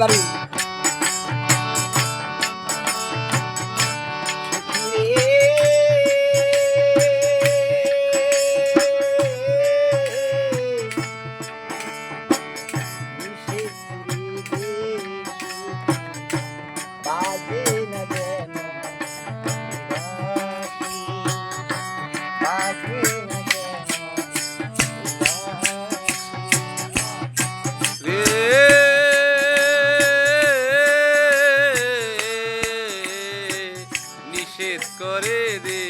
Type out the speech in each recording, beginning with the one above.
বাড়ি নিষেধ করে দে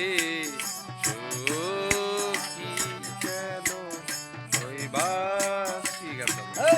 সখী যেন ওই বাঁশি গানটা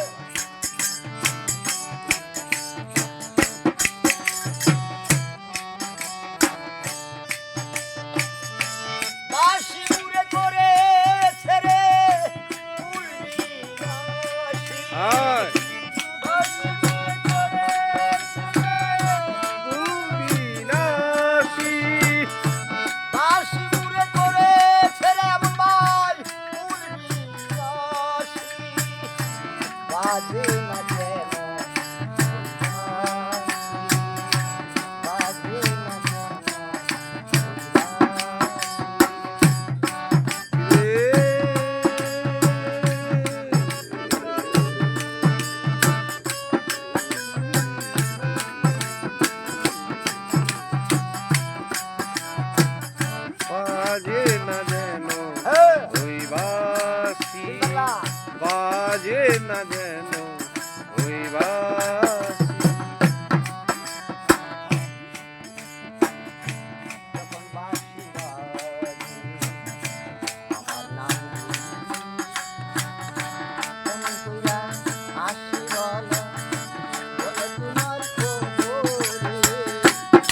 বাজে না যেন ওই বাঁশি বাজে না যেন ওই বাঁশি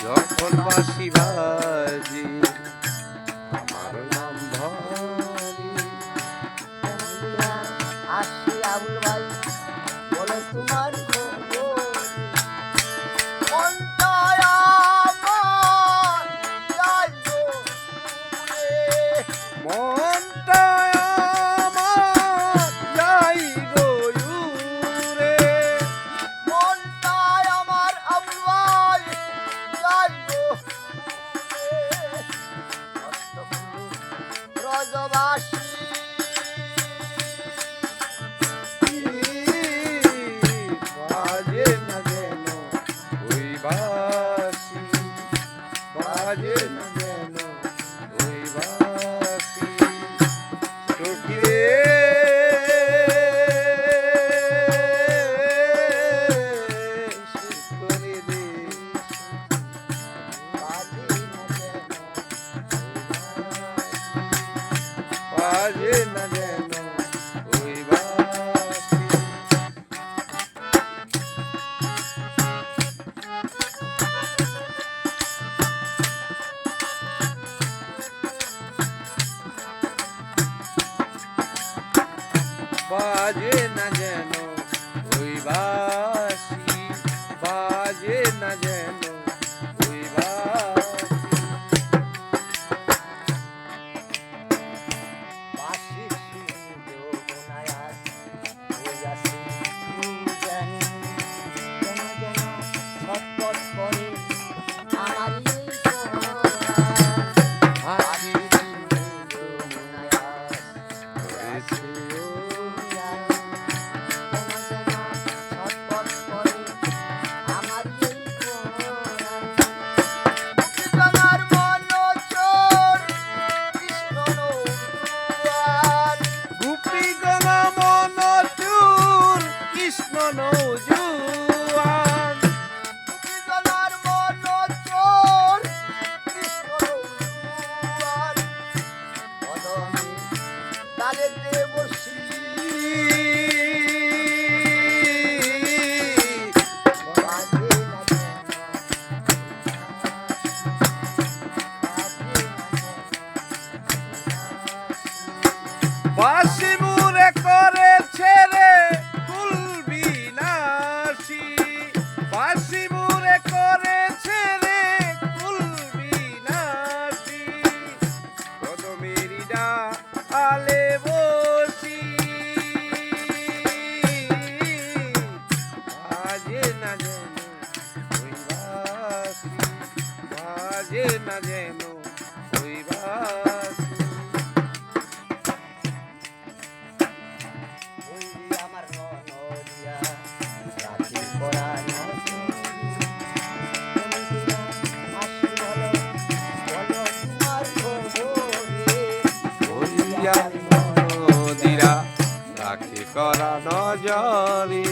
যখন বাঁশি বাজে আমার নাম ধরে আসি আবুল ভাই বলে তোমার মনটা আমার যাই গো উড়ে মনটায় আমার আবুল ভাই যাই গো ব্রজবাসী বাজে না যেন ওই বাঁশি বাজে না যেন ওই বাঁশি সখী রে করে দে বাজে না যেন ওই বাঁশি বাজে না যেন ওই বাঁশি বাজে না যেন ওই বাঁশি নজরে